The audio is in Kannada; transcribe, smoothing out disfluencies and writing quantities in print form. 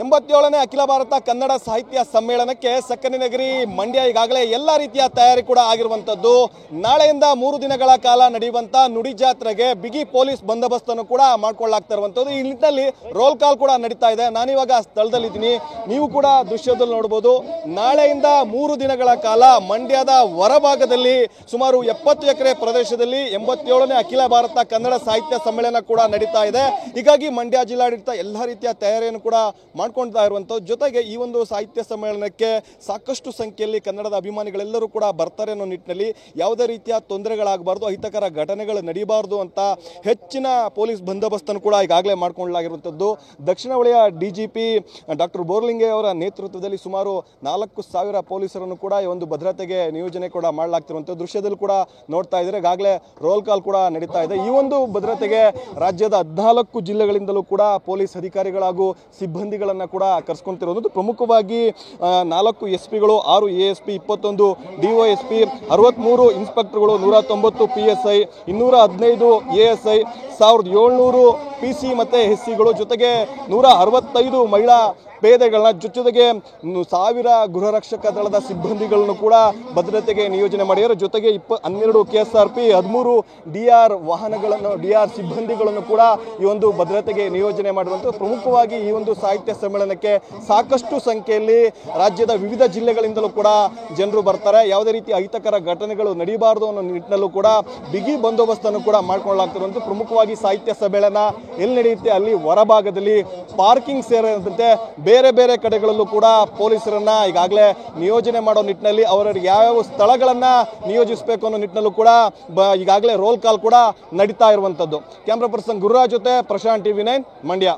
87ನೇ ಅಖಿಲ ಭಾರತ ಕನ್ನಡ ಸಾಹಿತ್ಯ ಸಮ್ಮೇಳನಕ್ಕೆ ಸಕ್ಕರೆ ನಗರಿ ಮಂಡ್ಯ ಈಗಾಗಲೇ ಎಲ್ಲ ರೀತಿಯ ತಯಾರಿ ಕೂಡ ಆಗಿರುವಂತದ್ದು. ನಾಳೆಯಿಂದ 3 ದಿನಗಳ ಕಾಲ ನಡೆಯುವಂತ ನುಡಿ ಜಾತ್ರೆಗೆ ಬಿಗಿ ಪೊಲೀಸ್ ಬಂದೋಬಸ್ತನ್ನು ಕೂಡ ಮಾಡ್ಕೊಳ್ಳಾಗ್ತಾ ಇರುವಂತದ್ದು. ಈ ನಿಟ್ಟಿನಲ್ಲಿ ರೋಲ್ ಕಾಲ್ ಕೂಡ ನಡೀತಾ ಇದೆ. ನಾನಿವಾಗ ಸ್ಥಳದಲ್ಲಿದ್ದೀನಿ, ನೀವು ಕೂಡ ದೃಶ್ಯದಲ್ಲಿ ನೋಡಬಹುದು. ನಾಳೆಯಿಂದ 3 ದಿನಗಳ ಕಾಲ ಮಂಡ್ಯದ ಹೊರಭಾಗದಲ್ಲಿ ಸುಮಾರು 70 ಎಕರೆ ಪ್ರದೇಶದಲ್ಲಿ 87ನೇ ಅಖಿಲ ಭಾರತ ಕನ್ನಡ ಸಾಹಿತ್ಯ ಸಮ್ಮೇಳನ ಕೂಡ ನಡೀತಾ ಇದೆ. ಹೀಗಾಗಿ ಮಂಡ್ಯ ಜಿಲ್ಲಾಡಳಿತ ಎಲ್ಲ ರೀತಿಯ ತಯಾರಿಯನ್ನು ಕೂಡ ಮಾಡ್ಕೊಳ್ತಾ ಇರುವಂತದ್ದು. ಜೊತೆಗೆ ಈ ಒಂದು ಸಾಹಿತ್ಯ ಸಮ್ಮೇಳನಕ್ಕೆ ಸಾಕಷ್ಟು ಸಂಖ್ಯೆಯಲ್ಲಿ ಕನ್ನಡದ ಅಭಿಮಾನಿಗಳೆಲ್ಲರೂ ಕೂಡ ಬರ್ತಾರೆ ಅನ್ನೋ ನಿಟ್ಟಿನಲ್ಲಿ ಯಾವುದೇ ರೀತಿಯ ತೊಂದರೆಗಳಾಗಬಾರ್ದು, ಅಹಿತಕರ ಘಟನೆಗಳು ನಡೀಬಾರ್ದು ಅಂತ ಹೆಚ್ಚಿನ ಪೊಲೀಸ್ ಬಂದೋಬಸ್ತನ್ನು ಕೂಡ ಈಗಾಗಲೇ ಮಾಡ್ಕೊಳ್ಳಲಾಗಿರುವಂಥದ್ದು. ದಕ್ಷಿಣ ವಲಯ ಡಿಜಿಪಿ ಡಾಕ್ಟರ್ ಬೋರ್ಲಿಂಗೆ ಅವರ ನೇತೃತ್ವದಲ್ಲಿ ಸುಮಾರು 4,000 ಪೊಲೀಸರನ್ನು ಕೂಡ ಈ ಒಂದು ಭದ್ರತೆಗೆ ನಿಯೋಜನೆ ಕೂಡ ಮಾಡಲಾಗ್ತಿರುವಂಥದ್ದು. ದೃಶ್ಯದಲ್ಲಿ ಕೂಡ ನೋಡ್ತಾ ಇದ್ದಾರೆ, ಈಗಾಗಲೇ ರೋಲ್ ಕಾಲ್ ಕೂಡ ನಡೀತಾ ಇದೆ. ಈ ಒಂದು ಭದ್ರತೆಗೆ ರಾಜ್ಯದ 14 ಜಿಲ್ಲೆಗಳಿಂದಲೂ ಕೂಡ ಪೊಲೀಸ್ ಅಧಿಕಾರಿಗಳು ಹಾಗೂ ಸಿಬ್ಬಂದಿಗಳನ್ನು ಕೂಡ ಕರೆಸ್ಕೊಂತಿರೋದು. ಪ್ರಮುಖವಾಗಿ 4 ಎಸ್ಪಿಗಳು, 6 ASP, 21 DOSP, 63 ಇನ್ಸ್ಪೆಕ್ಟರ್ಗಳು, 190 PSI, 215 ASI, 1700 PC ಮತ್ತೆ SCಗಳು, ಜೊತೆಗೆ 165 ಮಹಿಳಾ ಪೇದೆಗಳನ್ನ, ಜೊತೆಗೆ 1000 ಗೃಹ ರಕ್ಷಕ ದಳದ ಸಿಬ್ಬಂದಿಗಳನ್ನು ಕೂಡ ಭದ್ರತೆಗೆ ನಿಯೋಜನೆ ಮಾಡಿದ್ದಾರೆ. ಜೊತೆಗೆ 12 KSRP, 13 DR ವಾಹನಗಳನ್ನು, DR ಸಿಬ್ಬಂದಿಗಳನ್ನು ಕೂಡ ಈ ಒಂದು ಭದ್ರತೆಗೆ ನಿಯೋಜನೆ ಮಾಡಿರುವಂಥದ್ದು. ಪ್ರಮುಖವಾಗಿ ಈ ಒಂದು ಸಾಹಿತ್ಯ ಸಮ್ಮೇಳನಕ್ಕೆ ಸಾಕಷ್ಟು ಸಂಖ್ಯೆಯಲ್ಲಿ ರಾಜ್ಯದ ವಿವಿಧ ಜಿಲ್ಲೆಗಳಿಂದಲೂ ಕೂಡ ಜನರು ಬರ್ತಾರೆ. ಯಾವುದೇ ರೀತಿ ಅಹಿತಕರ ಘಟನೆಗಳು ನಡೀಬಾರದು ಅನ್ನೋ ನಿಟ್ಟಿನಲ್ಲೂ ಕೂಡ ಬಿಗಿ ಬಂದೋಬಸ್ತನ್ನು ಕೂಡ ಮಾಡ್ಕೊಳ್ಳಲಾಗ್ತಿರುವಂಥದ್ದು. ಪ್ರಮುಖವಾಗಿ ಸಾಹಿತ್ಯ ಸಮ್ಮೇಳನ ಎಲ್ಲಿ ನಡೆಯುತ್ತೆ ಅಲ್ಲಿ ಹೊರಭಾಗದಲ್ಲಿ ಪಾರ್ಕಿಂಗ್ ಸೇರಿದಂತೆ ಬೇರೆ ಬೇರೆ ಕಡೆಗಳಲ್ಲೂ ಕೂಡ ಪೊಲೀಸರನ್ನ ಈಗಾಗಲೇ ನಿಯೋಜನೆ ಮಾಡೋ ನಿಟ್ಟಿನಲ್ಲಿ ಅವರಿಗೆ ಯಾವ ಸ್ಥಳಗಳನ್ನ ನಿಯೋಜಿಸಬೇಕು ಅನ್ನೋ ನಿಟ್ಟಿನಲ್ಲೂ ಕೂಡ ಈಗಾಗಲೇ ರೋಲ್ ಕಾಲ್ ಕೂಡ ನಡೀತಾ ಇರುವಂತದ್ದು. ಕ್ಯಾಮ್ರಾ ಪರ್ಸನ್ ಗುರುರಾಜ್ ಜೊತೆ ಪ್ರಶಾಂತ್, TV9 ಮಂಡ್ಯ.